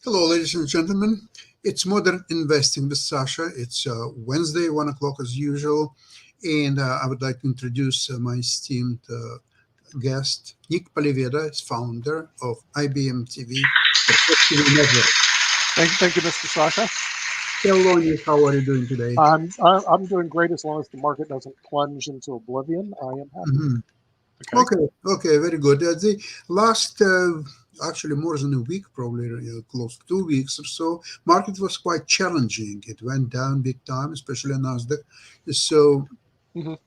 Hello, ladies and gentlemen. It's Modern Investing with Sasha. It's Wednesday, 1 o'clock as usual. And I would like to introduce my esteemed guest, Nick Paliveda, is founder of IBM TV, the TV Network. Thank you, Mr. Sasha. Hello, Nick. How are you doing today? I'm doing great as long as the market doesn't plunge into oblivion. I am happy. Mhm. Okay, very good. The last, actually more than a week, probably close to 2 weeks or so, market was quite challenging. It went down big time, especially Nasdaq. So Mhm.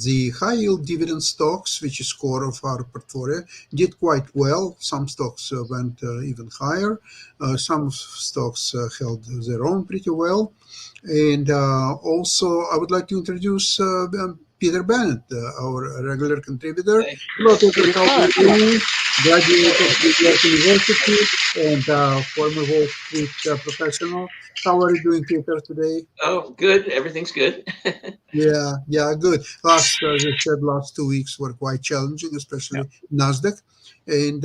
the high yield dividend stocks, which is core of our portfolio, did quite well. Some stocks went even higher. Some stocks held their own pretty well. And also, I would like to introduce Peter Bennett, our regular contributor. Hey. Hello, Peter. How are you doing? Graduate of New York University and former Wall Street professional. How are you doing, Peter, today? Oh, good. Everything's good. Yeah, good. As I said, last 2 weeks were quite challenging, especially Nasdaq, and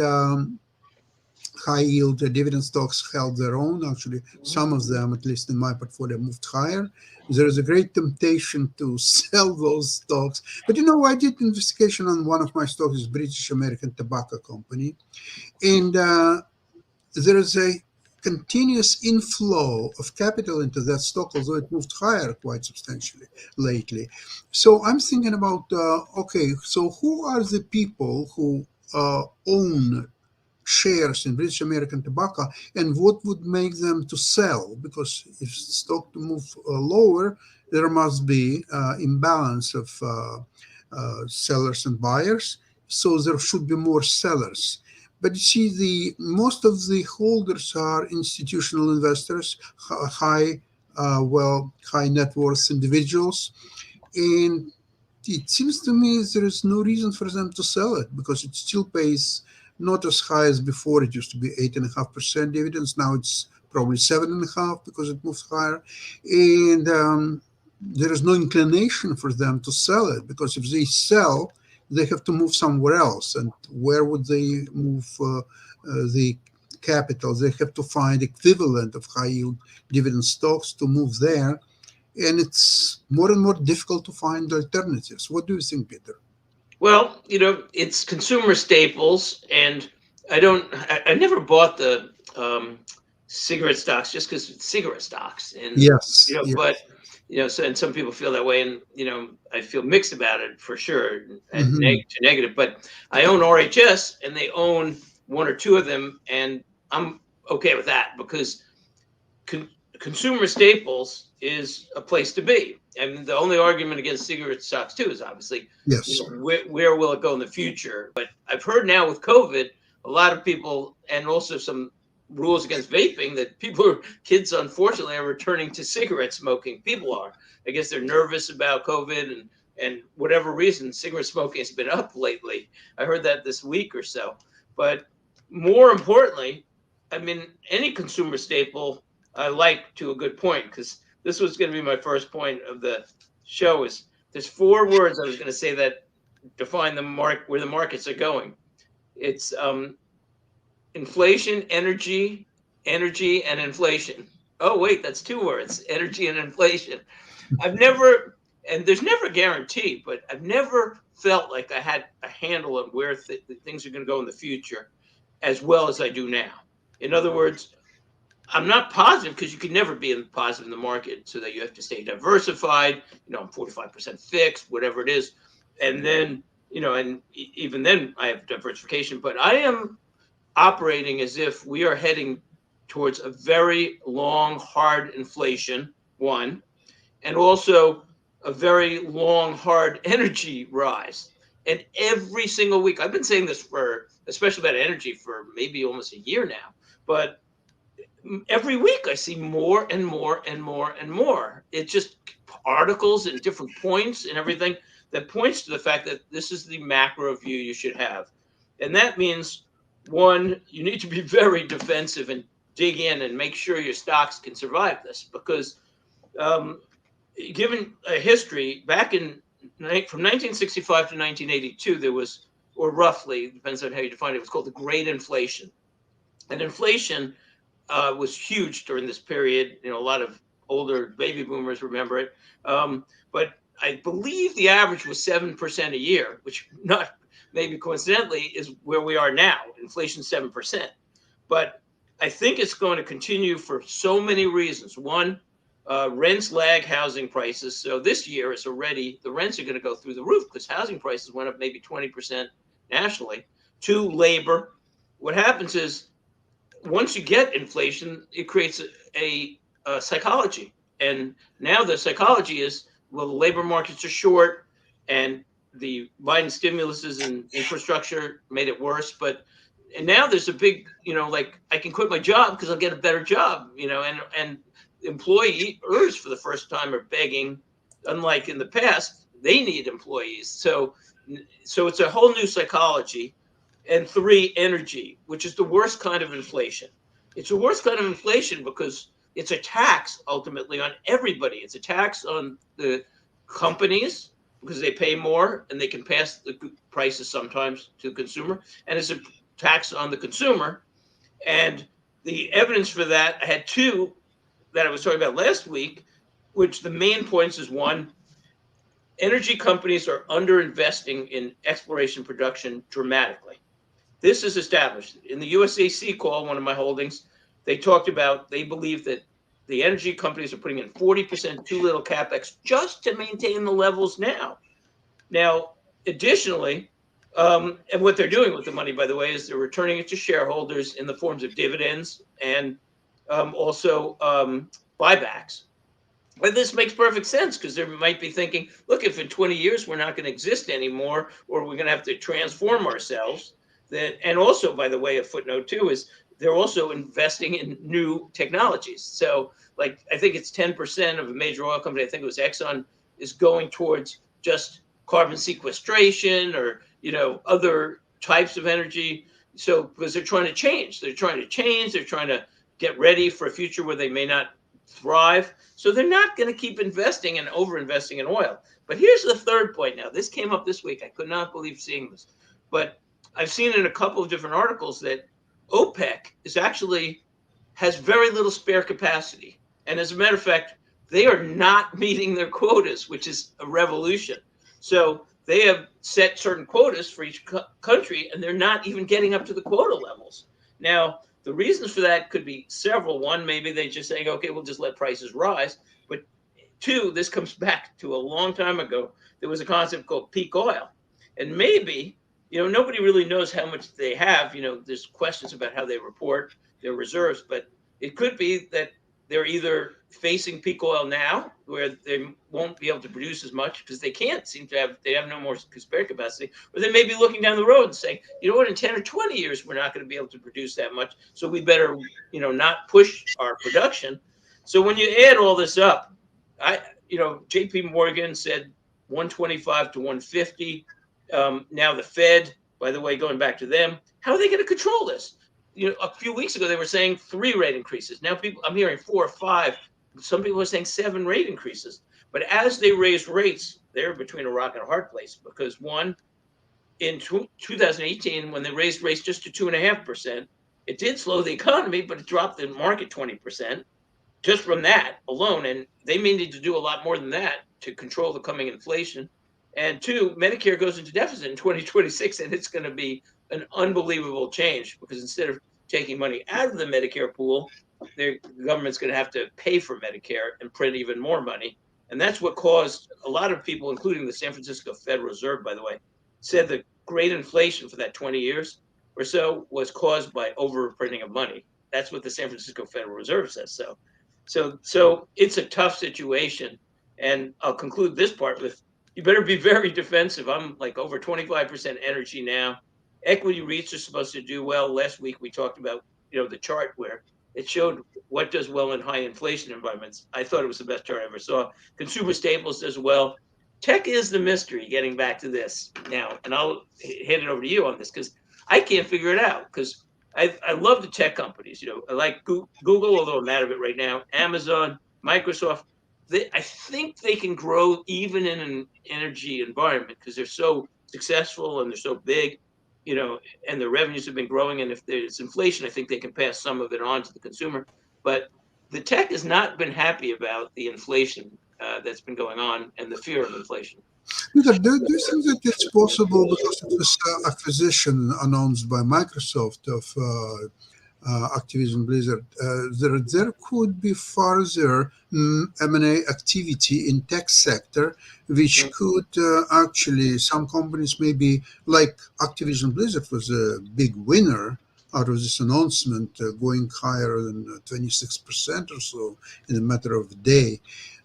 high yield dividend stocks held their own. Actually, some of them, at least in my portfolio, moved higher. There is a great temptation to sell those stocks, but I did investigation on one of my stocks, British American Tobacco Company, and there is a continuous inflow of capital into that stock, although it moved higher quite substantially lately. So I'm thinking about, so who are the people who own shares in British American Tobacco, and what would make them to sell? Because if stock to move lower, there must be imbalance of sellers and buyers, so there should be more sellers. But you see, the most of the holders are institutional investors, high net worth individuals, and it seems to me there is no reason for them to sell it because it still pays not as high as before. It used to be 8.5% dividends. Now it's probably 7.5% because it moved higher, and there is no inclination for them to sell it because if they sell, they have to move somewhere else. And where would they move the capital? They have to find equivalent of high yield dividend stocks to move there. And it's more and more difficult to find alternatives. What do you think, Peter? Well, it's consumer staples, and I never bought the cigarette stocks just because it's cigarette stocks, and Yes. but so and some people feel that way, and I feel mixed about it for sure, and to negative. But I own RHS, and they own one or two of them, and I'm okay with that because consumer staples is a place to be. And the only argument against cigarette stocks too is obviously Yes. where will it go in the future? But I've heard now with COVID, a lot of people, and also some rules against vaping, that kids unfortunately are returning to cigarette smoking. People are. I guess they're nervous about COVID and whatever reason, cigarette smoking has been up lately. I heard that this week or so. But more importantly, I mean, any consumer staple I like to a good point, because this was going to be my first point of the show. Is there's 4 words I was going to say that define where the markets are going. It's inflation, energy, and inflation. Oh wait, that's 2 words: energy and inflation. And there's never a guarantee, but I've never felt like I had a handle on where things are going to go in the future as well as I do now. In other words, I'm not positive because you can never be positive in the market, so that you have to stay diversified. I'm 45% fixed, whatever it is, and then and even then I have diversification. But I am operating as if we are heading towards a very long, hard inflation, one, and also a very long, hard energy rise. And every single week, I've been saying this for, especially about energy, for maybe almost a year now, but every week I see more and more and more and more. It's just articles and different points and everything that points to the fact that this is the macro view you should have. And that means, one, you need to be very defensive and dig in and make sure your stocks can survive this, because um, given a history back in from 1965 to 1982, there was, or roughly, depends on how you define it, it was called the Great Inflation. And inflation was huge during this period. You know, a lot of older baby boomers remember it. But I believe the average was 7% a year, which, not maybe coincidentally, is where we are now. Inflation 7%. But I think it's going to continue for so many reasons. One, rents lag housing prices. So this year is already, the rents are going to go through the roof because housing prices went up maybe 20% nationally. Two, labor. What happens is, once you get inflation, it creates a psychology. And now the psychology is, well, the labor markets are short, and the Biden stimuluses and infrastructure made it worse. But and now there's a big, like, I can quit my job because I'll get a better job, and employers for the first time are begging, unlike in the past, they need employees. So it's a whole new psychology. And three, energy, which is the worst kind of inflation. It's the worst kind of inflation because it's a tax ultimately on everybody. It's a tax on the companies because they pay more and they can pass the prices sometimes to the consumer. And it's a tax on the consumer. And the evidence for that, I had two that I was talking about last week, which the main points is, one, energy companies are underinvesting in exploration production dramatically. This is established. In the USAC call, one of my holdings, they talked about, they believe that the energy companies are putting in 40% too little capex just to maintain the levels now. Now, additionally, and what they're doing with the money, by the way, is they're returning it to shareholders in the forms of dividends and also buybacks. But this makes perfect sense because they might be thinking, look, if in 20 years we're not going to exist anymore, or we're going to have to transform ourselves, then, and also, by the way, a footnote too is they're also investing in new technologies. So, like, I think it's 10% of a major oil company, I think it was Exxon, is going towards just carbon sequestration or, other types of energy. So, because they're trying to change, they're trying to get ready for a future where they may not thrive. So they're not going to keep investing and over-investing in oil. But here's the third point now. This came up this week. I could not believe seeing this. But I've seen in a couple of different articles that OPEC has very little spare capacity. And as a matter of fact, they are not meeting their quotas, which is a revolution. So they have set certain quotas for each country, and they're not even getting up to the quota levels. Now, the reasons for that could be several. One, maybe they just saying, okay, we'll just let prices rise. But two, this comes back to a long time ago. There was a concept called peak oil. And maybe, nobody really knows how much they have. There's questions about how they report their reserves, but it could be that they're either facing peak oil now, where they won't be able to produce as much because they have no more spare capacity, or they may be looking down the road and saying, you know what, in 10 or 20 years, we're not going to be able to produce that much. So we better, not push our production. So when you add all this up, JP Morgan said 125 to 150. Now the Fed, by the way, going back to them, how are they going to control this? A few weeks ago, they were saying 3 rate increases. Now I'm hearing 4 or 5. Some people are saying 7 rate increases. But as they raise rates, they're between a rock and a hard place because, one, in 2018, when they raised rates just to 2.5%, it did slow the economy, but it dropped the market 20% just from that alone. And they may need to do a lot more than that to control the coming inflation. And two, Medicare goes into deficit in 2026, and it's going to be an unbelievable change because instead of taking money out of the Medicare pool, the government's going to have to pay for Medicare and print even more money. And that's what caused a lot of people, including the San Francisco Federal Reserve, by the way, said the great inflation for that 20 years or so was caused by overprinting of money. That's what the San Francisco Federal Reserve says. So it's a tough situation. And I'll conclude this part with, you better be very defensive. I'm like over 25% energy now. Equity REITs are supposed to do well. Last week we talked about, the chart where it showed what does well in high inflation environments. I thought it was the best chart I ever saw. Consumer staples does well. Tech is the mystery, getting back to this now. And I'll hand it over to you on this because I can't figure it out, because I love the tech companies. I like Google, although I'm out of it right now. Amazon, Microsoft. I think they can grow even in an energy environment because they're so successful and they're so big, and the revenues have been growing. And if there's inflation, I think they can pass some of it on to the consumer. But the tech has not been happy about the inflation that's been going on and the fear of inflation. Peter, do you think that it's possible, because of this acquisition announced by Microsoft of Activision Blizzard, there could be further M&A activity in tech sector, which could actually, some companies maybe, like Activision Blizzard was a big winner out of this announcement, going higher than 26% or so in a matter of a day.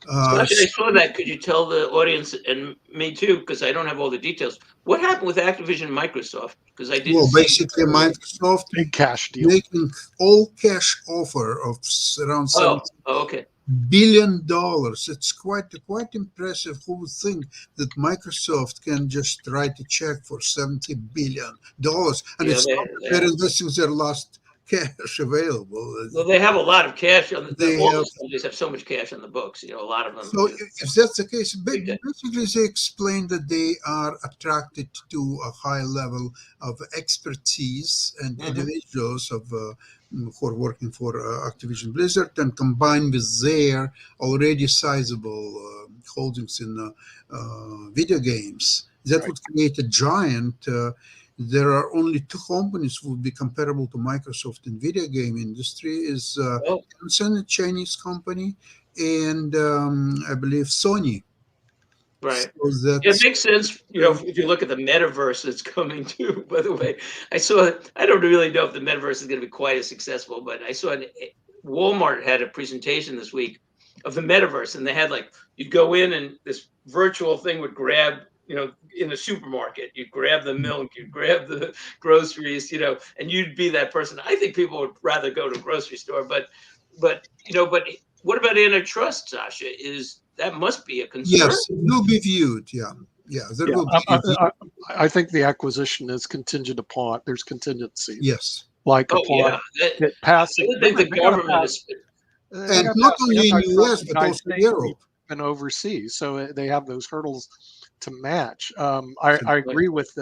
Sasha, I saw that. Could you tell the audience and me too, because I don't have all the details, what happened with Activision and Microsoft? Because I didn't. Well, see basically, Microsoft Big cash deal. making all cash offer of around $70 okay. billion. It's quite impressive. Who would think that Microsoft can just write a check for $70 billion? And it's not that they're investing their last cash available. Well, they have a lot of cash on They all have- those companies have so much cash on the books. A lot of them. So if that's the case, basically they explain that they are attracted to a high level of expertise and individuals who are working for Activision Blizzard, and combined with their already sizable holdings in video games, that would create a giant. There are only two companies who would be comparable to Microsoft in video game industry: is Tencent, a Chinese company, and I believe Sony. Right. So It makes sense, if you look at the metaverse that's coming too. By the way, I don't really know if the metaverse is going to be quite as successful, but I saw Walmart had a presentation this week of the metaverse, and they had you'd go in and this virtual thing would grab, in the supermarket, you'd grab the milk, you'd grab the groceries, and you'd be that person. I think people would rather go to a grocery store, but what about antitrust, Sasha? That must be a concern. Yes, it will be viewed. Yeah, there will be. I think the acquisition is contingent upon, there's contingency. Yes. Upon it passing. I think the government is. And not only in the US, but also Europe. And overseas. So they have those hurdles to match. I agree with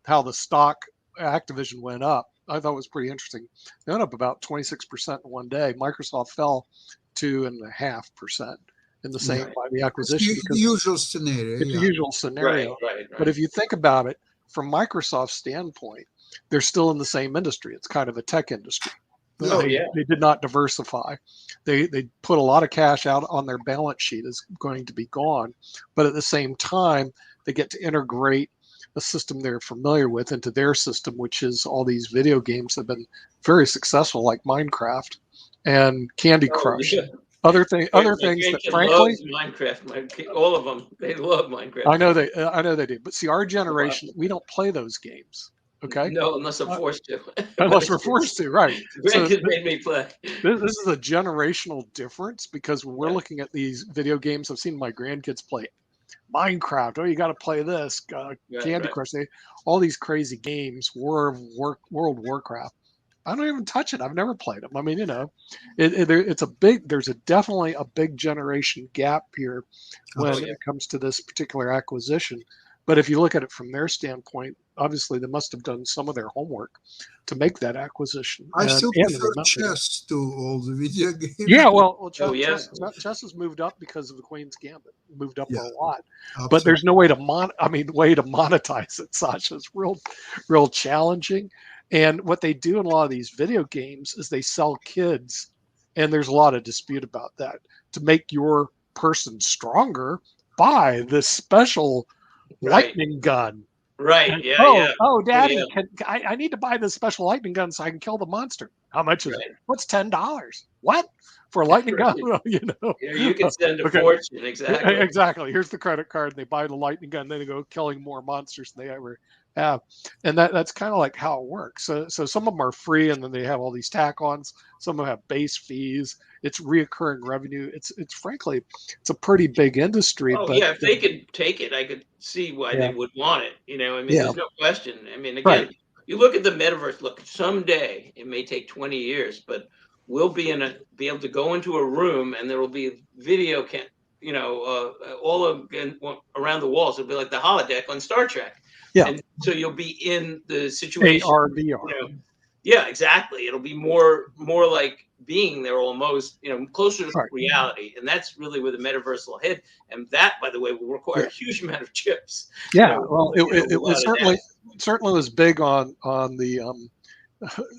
how the stock Activision went up. I thought it was pretty interesting. They went up about 26% in one day. Microsoft fell 2.5% in the same by the acquisition. It's the usual scenario. It's the usual scenario. Right. But if you think about it, from Microsoft's standpoint, they're still in the same industry. It's kind of a tech industry. They did not diversify. They put a lot of cash out on their balance sheet is going to be gone. But at the same time, they get to integrate a system they're familiar with into their system, which is all these video games that have been very successful, like Minecraft and Candy Crush. Other things that, frankly, Minecraft. All of them, they love Minecraft. I know they do. But see, our generation, we don't play those games. Okay. No, unless I'm forced to. Unless we're forced to, right? Grandkids made me play. This is a generational difference, because when we're looking at these video games, I've seen my grandkids play Minecraft. Oh, you got to play this. Candy Crush. All these crazy games. World of Warcraft. I don't even touch it. I've never played them. I mean, there's definitely a big generation gap here when it comes to this particular acquisition. But if you look at it from their standpoint, obviously they must have done some of their homework to make that acquisition. I still prefer chess to all the video games. Yeah, well, chess has moved up because of the Queen's Gambit. Moved up a lot. Absolutely. But there's no way to monetize it, Sasha. It's real challenging. And what they do in a lot of these video games is they sell kids, and there's a lot of dispute about that. To make your person stronger, buy this special lightning gun. Right. And, Yeah. oh, Yeah. oh, Oh, yeah. Daddy, I need to buy this special lightning gun so I can kill the monster. How much is it? Right. What's $10? What for a lightning gun? Right. You know. You can send a Okay, fortune. Exactly. exactly. Here's the credit card. They buy the lightning gun, then they go killing more monsters than they ever have, and that's kind of like how it works. So some of them are free, and then they have all these tack-ons. Some of them have base fees. It's reoccurring revenue. It's frankly, it's a pretty big industry. Oh But yeah, if they could take it, I could see why yeah, they would want it. I mean, yeah, there's no question. I mean, right. again, you look at the metaverse. Look, someday it may take 20 years, but we'll be able to go into a room and there will be video all around the walls. It'll be like the holodeck on Star Trek, Yeah, and so you'll be in the situation. AR, VR. Yeah, exactly. It'll be more like being there almost, closer to Right. reality. And that's really where the metaverse will hit. And that, by the way, will require Yeah. a huge amount of chips. Yeah. Well, it was without a doubt. certainly was big on the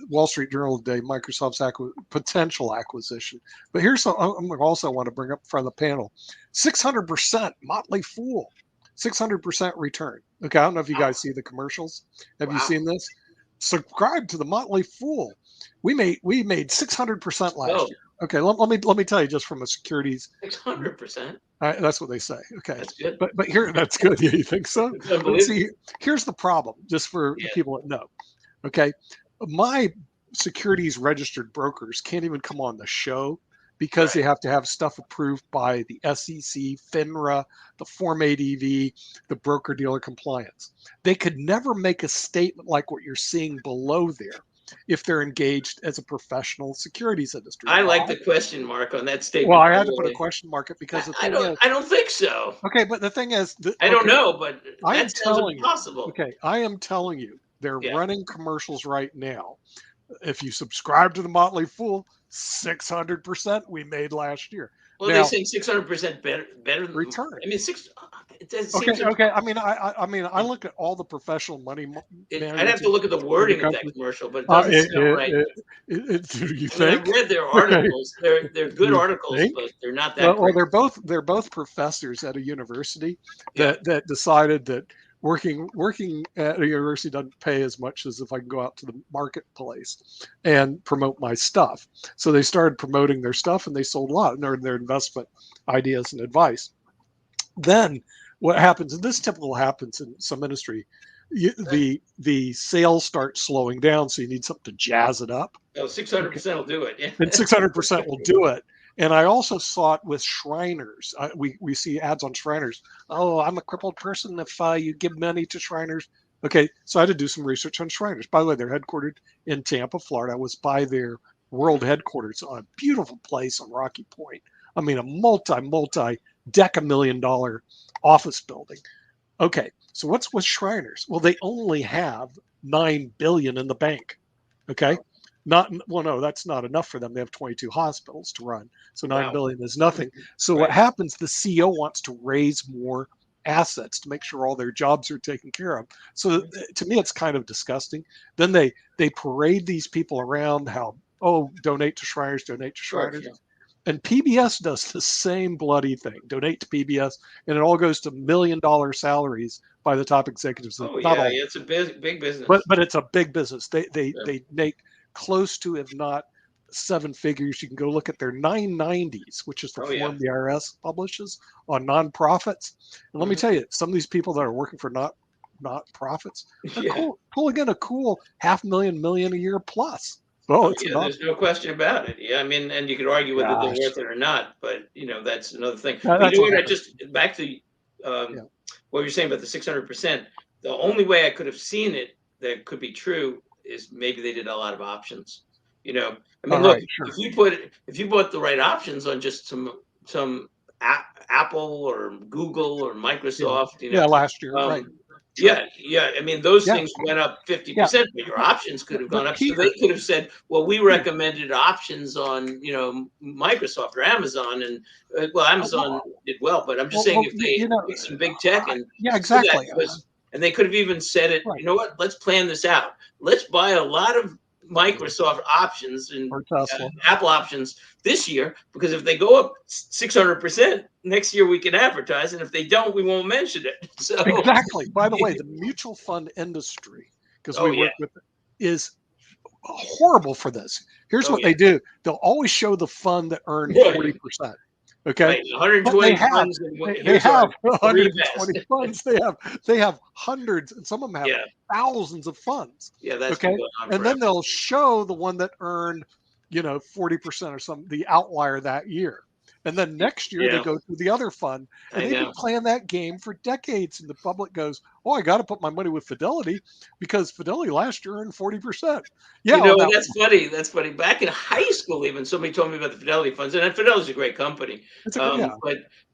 Wall Street Journal today, Microsoft's potential acquisition. But here's I'm also want to bring up from the panel: 600% Motley Fool, 600% return. Okay, I don't know if you guys see the commercials. Have you Wow. seen this? Subscribe to the Motley Fool. We made 600% last year. Okay, let me tell you just from a securities. 600%. That's what they say. Okay, That's good. But here that's good. Yeah, you think so? It's But unbelievable. see, here's the problem, just for the people that know. Okay, my securities registered brokers can't even come on the show because they have to have stuff approved by the SEC, FINRA, the Form ADV, the broker dealer compliance. They could never make a statement like what you're seeing below there if they're engaged as a professional securities industry. I like the question mark on that statement. Well, I had to put a question mark it because the I thing is, don't think so. okay, but the thing is, I don't know, but I am that sounds telling impossible. okay, I am telling you, they're Yeah. running commercials right now. If you subscribe to the Motley Fool, 600% we made last year. Well, Now, they say 600% better than return. I mean, Okay. I mean, I look at all the professional money. I'd have to look at the wording of that commercial, but it doesn't sound right. Do you I mean, think? I've read their articles. Okay. They're good You articles, think? but they're not that Well, great. they're both professors at a university that decided that working at a university doesn't pay as much as if I can go out to the marketplace and promote my stuff. So they started promoting their stuff and they sold a lot and their investment ideas and advice. Then what happens, and this typical happens in some industry, the sales start slowing down, so you need something to jazz it up. Oh, 600% will do it. Yeah. And 600% will do it. And I also saw it with Shriners. We see ads on Shriners. Oh, I'm a crippled person if you give money to Shriners. Okay, so I had to do some research on Shriners. By the way, they're headquartered in Tampa, Florida. I was by their world headquarters on a beautiful place on Rocky Point. I mean, a multi-deca-million-dollar office building. Okay, so what's with Shriners? Well, they only have $9 billion in the bank. Okay. No, that's not enough for them. They have 22 hospitals to run. So $9 billion is nothing. So what happens, the CEO wants to raise more assets to make sure all their jobs are taken care of. So to me, it's kind of disgusting. Then they parade these people around how, donate to Shriners, donate to Shriners. Sure. And PBS does the same bloody thing. Donate to PBS, and it all goes to $1 million salaries by the top executives. Oh, yeah, it's a big business. But it's a big business. They make close to, if not seven figures. You can go look at their 990s, which is the form the IRS publishes on nonprofits. And let me tell you, some of these people that are working for not profits are pulling in a cool $500,000 million a year plus. There's no question about it. Yeah, I mean, and you could argue whether they're worth it or not, but that's another thing. But you know what? I just back to what you're saying about the 600%. The only way I could have seen it that could be true is maybe they did a lot of options. I mean, look, if you bought the right options on just some Apple or Google or Microsoft, last year, right. Yeah. I mean, those things went up 50%, but your options could have gone up. So they could have said, well, we recommended options on, Microsoft or Amazon. And Amazon did well, but I'm just saying if they put some big tech and exactly. And they could have even said it, you know what, let's plan this out. Let's buy a lot of Microsoft options and Or Tesla. Apple options this year, because if they go up 600% next year, we can advertise, and if they don't, we won't mention it. So Exactly. By the way, the mutual fund industry, because we work with it, is horrible for this. Here's what they do. They'll always show the fund that earned 40%. Okay. Right. 120 funds. They have 120 funds. They have hundreds, and some of them have thousands of funds. Yeah, that's okay. And then they'll show the one that earned, 40% or something, the outlier that year. And then next year they go to the other fund, and they've been playing that game for decades. And the public goes, "Oh, I got to put my money with Fidelity because Fidelity last year earned 40%." Yeah, that's funny. That's funny. Back in high school, even somebody told me about the Fidelity funds, and Fidelity's a great company.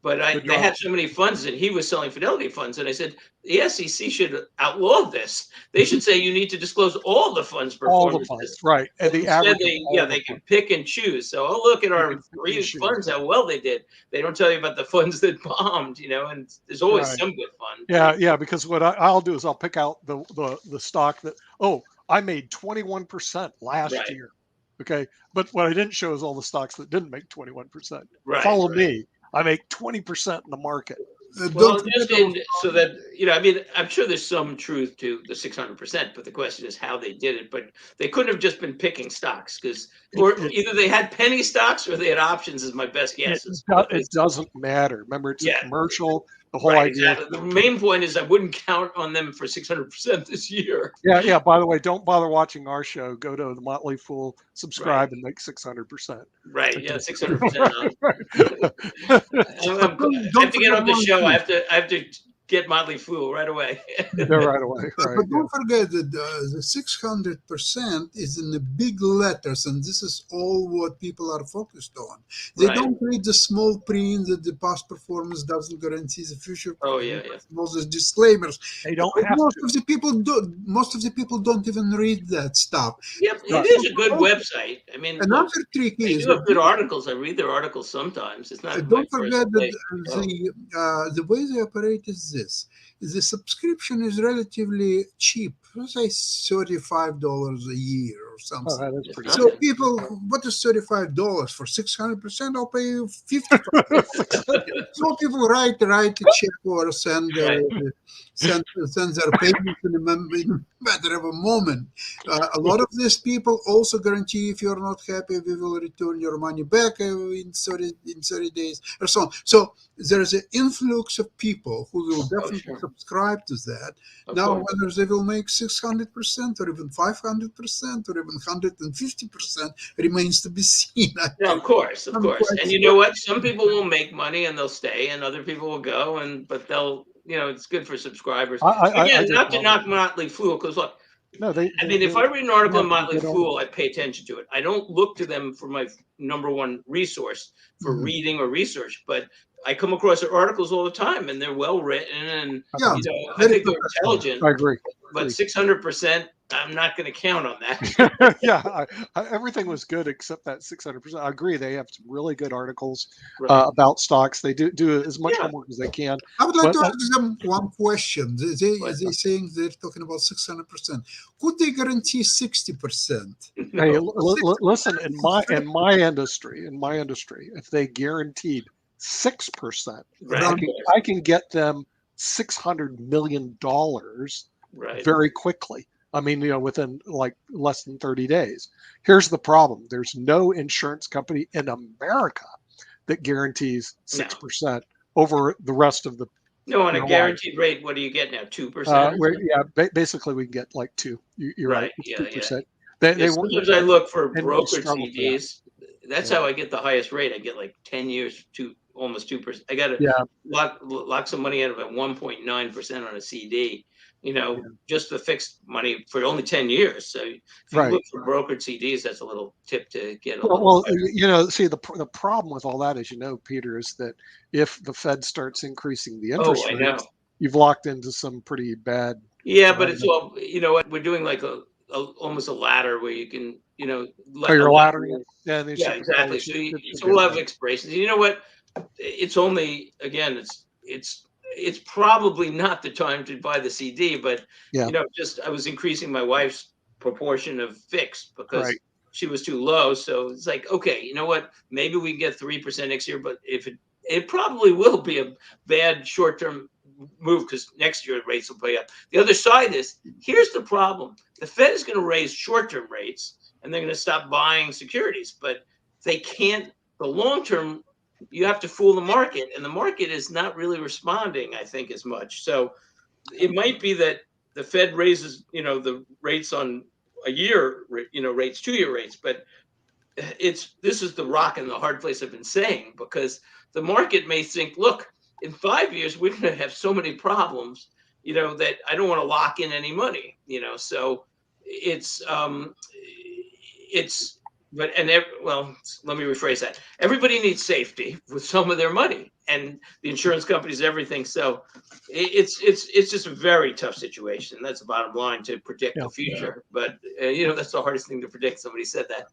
But they had so many funds, and he was selling Fidelity funds, and I said the SEC should outlaw this. They should say you need to disclose all the funds performances. All the funds, right? And the average. They can pick and choose. So look at our three funds, how well they did. They don't tell you about the funds that bombed, and there's always some good fun. Yeah, because what I'll do is I'll pick out the stock that I made 21% last year. Okay, but what I didn't show is all the stocks that didn't make 21%. Follow me. I make 20% in the market. Well, so that I'm sure there's some truth to the 600%, but the question is how they did it. But they couldn't have just been picking stocks or either they had penny stocks or they had options. Is my best guess. It doesn't matter. Remember, it's a commercial. The whole idea. Exactly. The main point is I wouldn't count on them for 600% this year. Yeah. By the way, don't bother watching our show. Go to the Motley Fool, subscribe, and make 600%. Right. Yeah, 600%. I have to get off the show. I have to get Motley Fool right away. Right away. Right, but don't forget that the 600% is in the big letters, and this is all what people are focused on. They don't read the small print that the past performance doesn't guarantee the future. All those disclaimers. They don't have most of the people don't even read that stuff. Yep, it is a good website. I mean, another trick is they do have good articles. I read their articles sometimes. It's not. Don't forget that the way they operate is this. The subscription is relatively cheap, let's say $35 a year or something. So people, what is $35 for 600%? I'll pay you $55. So people write a check or send their payments in a matter of a moment. A lot of these people also guarantee if you're not happy, we will return your money back in 30 days or so on. So there's an influx of people who will definitely subscribe to that. Now, whether they will make 600% or even 500% or even 150% remains to be seen. Of course. And you know what? Some people will make money and they'll stay, and other people will go, but they'll. It's good for subscribers. Not to knock Motley Fool, because look, if I read an article on Motley Fool, I pay attention to it. I don't look to them for my number one resource for reading or research, but I come across their articles all the time, and they're well written, and I think they're intelligent. I agree. But 600%, I'm not going to count on that. Everything was good except that 600%. I agree. They have some really good articles about stocks. They do as much homework as they can. I would like to ask them one question. They're saying they're talking about 600%. Could they guarantee 60%? Hey, listen. In my industry, if they guaranteed 6%, I can get them $600 million very quickly. I mean, within like less than 30 days. Here's the problem. There's no insurance company in America that guarantees 6% over the rest of the. No, on a guaranteed rate, what do you get now? 2%? Basically we can get like 2%. You're right. 2%. Sometimes I look for brokered CDs. That's how I get the highest rate. I get like 10 years to almost 2%. I got to lock some money out of at 1.9% on a CD. Just the fixed money for only 10 years. So if you look for brokered CDs, that's a little tip to get. See, the problem with all that is, Peter, is that if the Fed starts increasing the interest rates, you've locked into some pretty bad. Yeah, but it's all, we're doing like almost a ladder where you can, you're laddering. Yeah, exactly. So we'll have expirations. You know what? It's only, again, it's probably not the time to buy the CD, but I was increasing my wife's proportion of fixed because Right. she was too low. So it's like, okay, you know what? Maybe we can get 3% next year, but if it probably will be a bad short-term move because next year rates will pay up. The other side is, here's the problem. The Fed is going to raise short-term rates and they're going to stop buying securities, but they can't, the long-term, you have to fool the market, and the market is not really responding, I think, as much. So it might be that the Fed raises, the rates on a year, rates, 2-year rates, but this is the rock and the hard place I've been saying, because the market may think, look, in 5 years we're going to have so many problems, that I don't want to lock in any money, so it's but well, let me rephrase that. Everybody needs safety with some of their money, and the insurance companies, everything. So it's just a very tough situation. That's the bottom line, to predict the future. But that's the hardest thing to predict. Somebody said that.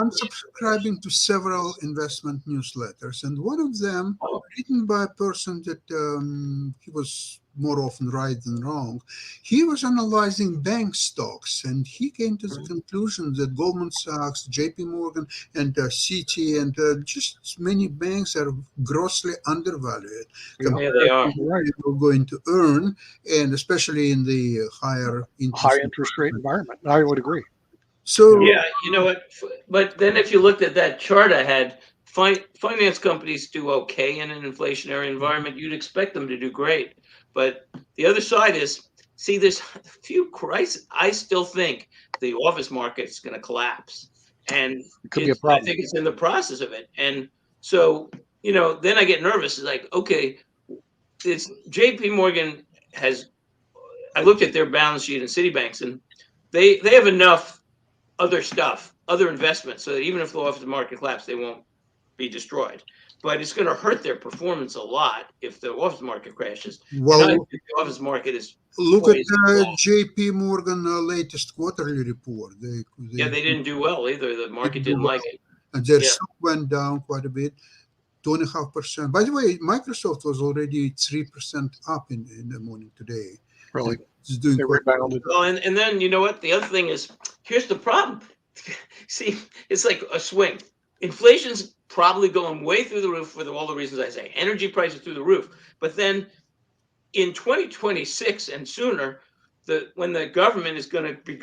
I'm subscribing to several investment newsletters, and one of them, written by a person that he was more often right than wrong, he was analyzing bank stocks, and he came to the conclusion that Goldman Sachs, JP Morgan, and Citi, and just many banks are grossly undervalued compared they are. to what you're going to earn, and especially in the high interest rate environment. I would agree. So yeah, you know what? But then if you looked at that chart I had, finance companies do okay in an inflationary environment. You'd expect them to do great. But the other side is, see, there's a few crises. I still think the office market is going to collapse, and it could be a problem. I think it's in the process of it. And so, then I get nervous. It's like, okay, it's J.P. Morgan has. I looked at their balance sheet and Citibank's, and they have enough other stuff, other investments, so that even if the office market collapses, they won't be destroyed. But it's going to hurt their performance a lot if the office market crashes. well, the office market is look at J.P. Morgan latest quarterly report. They didn't do well either. The market didn't like it, and their stock went down quite a bit, 2.5%. By the way, Microsoft was already 3% up in the morning today. Really, it's doing quite well. Well, and then you know what? The other thing is, here's the problem. See, it's like a swing. Inflation's probably going way through the roof for all the reasons I say. Energy prices through the roof. But then in 2026 and sooner, when the government is going to be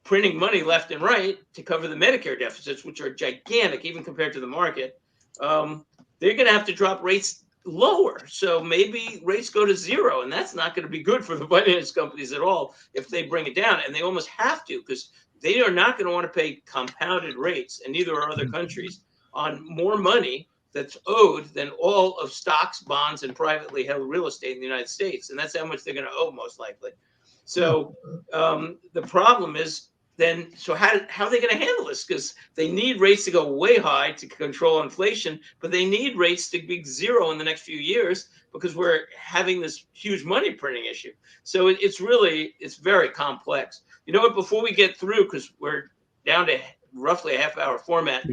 printing money left and right to cover the Medicare deficits, which are gigantic even compared to the market, they're going to have to drop rates lower. So maybe rates go to zero, and that's not going to be good for the finance companies at all if they bring it down. And they almost have to, because they are not going to want to pay compounded rates, and neither are other countries, on more money that's owed than all of stocks, bonds, and privately held real estate in the United States. And that's how much they're going to owe, most likely. So the problem is then, so how are they going to handle this? Because they need rates to go way high to control inflation, but they need rates to be zero in the next few years because we're having this huge money printing issue. So it's very complex. You know what, before we get through, because we're down to roughly a half-hour format,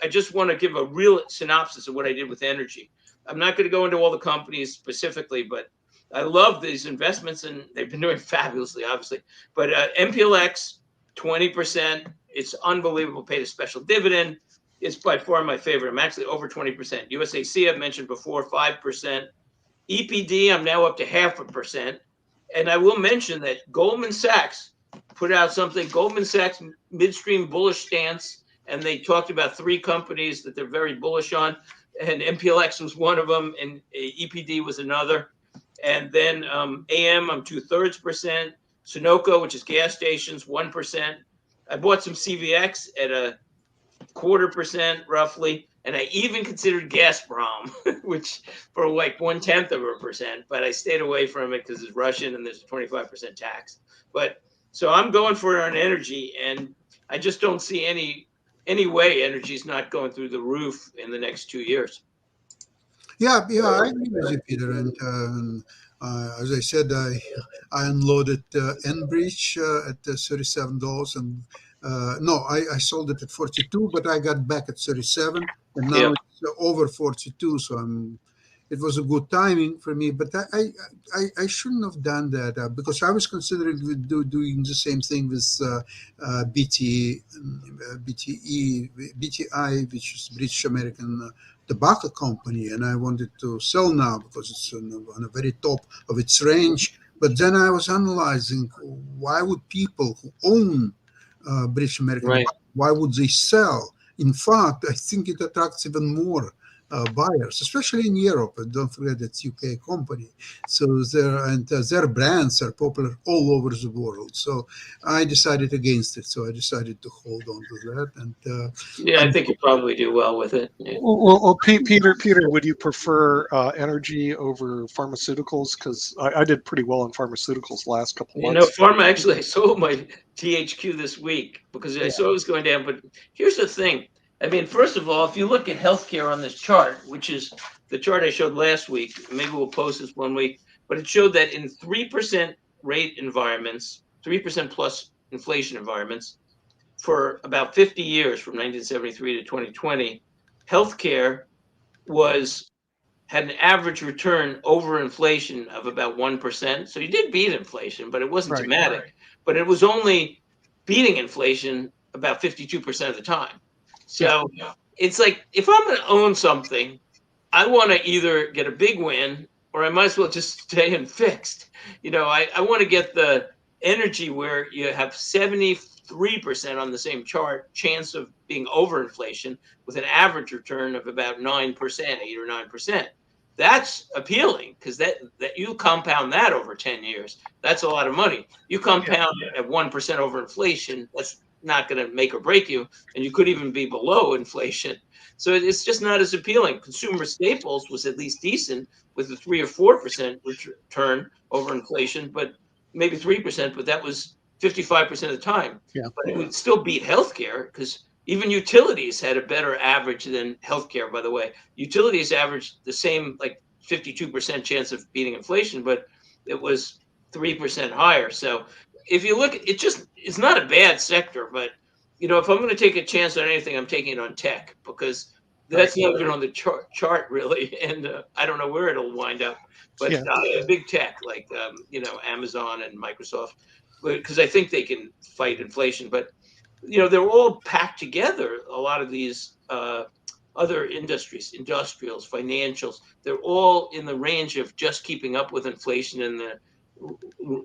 I just want to give a real synopsis of what I did with energy. I'm not going to go into all the companies specifically, but I love these investments, and they've been doing fabulously, obviously. But MPLX, 20%. It's unbelievable. Paid a special dividend. It's by far my favorite. I'm actually over 20%. USAC, I've mentioned before, 5%. EPD, I'm now up to 0.5%. And I will mention that Goldman Sachs put out something, Goldman Sachs midstream bullish stance, and they talked about 3 companies that they're very bullish on, and MPLX was one of them, and EPD was another. And then AM, I'm 2/3%. Sunoco, which is gas stations, 1%. I bought some CVX at 0.25% roughly, and I even considered Gazprom, which for like 0.1%, but I stayed away from it because it's Russian and there's a 25% tax. But so I'm going for it on energy, and I just don't see any way energy is not going through the roof in the next 2 years. Yeah, I agree with you, Peter. And as I said, I unloaded Enbridge at $37, and no, I sold it at 42, but I got back at 37, and now it's over 42. So I'm it was a good timing for me. But I shouldn't have done that because I was considering doing the same thing with BTI, which is British American tobacco company, and I wanted to sell now because it's on a very top of its range. But then I was analyzing why would people who own British American Right. tobacco, why would they sell? In fact, I think it attracts even more buyers, especially in Europe. And don't forget it's UK company, so their brands are popular all over the world. So I decided against it. So I decided to hold on to that, Yeah, I and think you probably do well with it. Yeah. Peter, would you prefer energy over pharmaceuticals? Because I did pretty well in pharmaceuticals last couple You know, months. pharma, actually, I sold my THQ this week because I Yeah. saw it was going down. But here's the thing. I mean, first of all, if you look at healthcare on this chart, which is the chart I showed last week, maybe we'll post this one week, but it showed that in 3% rate environments, 3% plus inflation environments, for about 50 years, from 1973 to 2020, healthcare was had an average return over inflation of about 1%. So you did beat inflation, but it wasn't Right. dramatic. Right. But it was only beating inflation about 52% of the time. So yeah, it's like, if I'm going to own something, I want to either get a big win or I might as well just stay in fixed. I want to get the energy where you have 73% on the same chart chance of being over inflation with an average return of about 9%, 8 or 9%. That's appealing because that you compound that over 10 years. That's a lot of money. You compound at 1% over inflation, that's not going to make or break you. And you could even be below inflation. So it's just not as appealing. Consumer staples was at least decent with a 3 or 4% return over inflation, but maybe 3%, but that was 55% of the time. Yeah. But it would still beat healthcare because even utilities had a better average than healthcare, by the way. Utilities averaged the same, like 52% chance of beating inflation, but it was 3% higher. So if you look, it's not a bad sector, but if I'm going to take a chance on anything, I'm taking it on tech because that's not even on the chart really, and I don't know where it'll wind up. But big tech like Amazon and Microsoft, because I think they can fight inflation. But they're all packed together. A lot of these other industries, industrials, financials, they're all in the range of just keeping up with inflation in the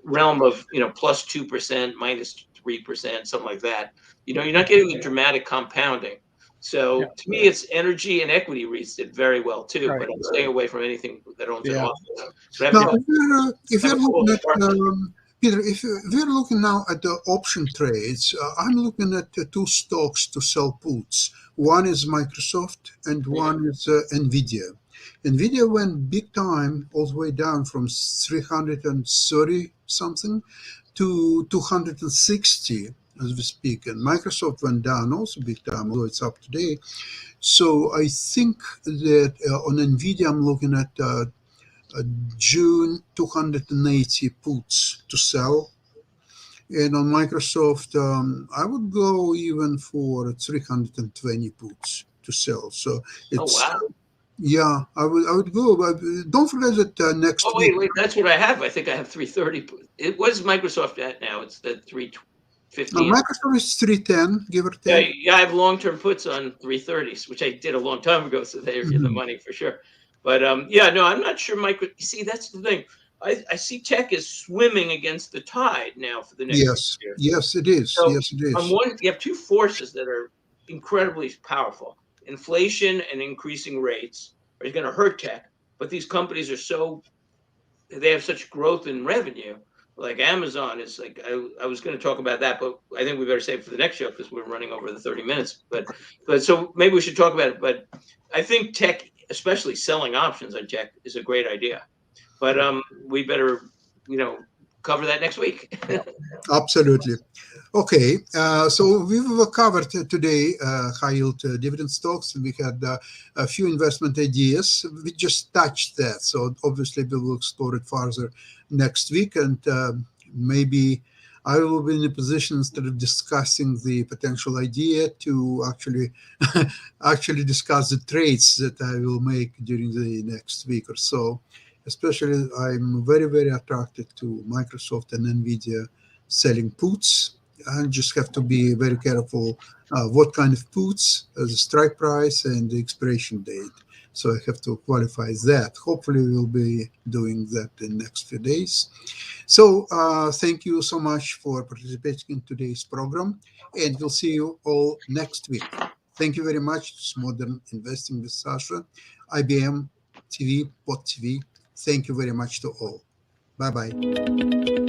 realm of plus 2%, minus 3%, something like that. You're not getting the dramatic compounding. So to me, it's energy and equity REITs did very well too. Right. But I'm staying away from anything that owns an office. now, if you're looking at Peter, if we're looking now at the option trades, I'm looking at two stocks to sell puts. One is Microsoft and one is Nvidia. Nvidia went big time all the way down from 330 something to 260 as we speak. And Microsoft went down also big time, although it's up today. So I think that on Nvidia, I'm looking at June 280 puts to sell. And on Microsoft, I would go even for 320 puts to sell. So it's yeah, I would go. But don't forget that next week. Wait, that's what I have. I think I have 330. What is Microsoft at now? It's the 350. Microsoft is 310, give or take. Yeah, I have long-term puts on 330s, which I did a long time ago, so they're in the money for sure. But no, I'm not sure. See, that's the thing. I see tech is swimming against the tide now for the next year. Yes, it is. So yes, it is. On one, you have two forces that are incredibly powerful: inflation and increasing rates are going to hurt tech. But these companies they have such growth in revenue. Like Amazon is like, I was going to talk about that, but I think we better save it for the next show because we're running over the 30 minutes. But so maybe we should talk about it. But I think tech, especially selling options on tech, is a great idea. But we better, cover that next week. Absolutely. Okay, so we've covered today high yield dividend stocks. We had a few investment ideas. We just touched that. So obviously we will explore it further next week, and maybe I will be in a position, instead of discussing the potential idea, to actually actually discuss the trades that I will make during the next week or so. Especially, I'm very, very attracted to Microsoft and Nvidia selling puts. I just have to be very careful what kind of puts, the strike price, and the expiration date. So I have to qualify that. Hopefully, we'll be doing that in the next few days. So thank you so much for participating in today's program, and we'll see you all next week. Thank you very much. It's Modern Investing with Sasha, IBM TV, Pod TV. Thank you very much to all. Bye bye.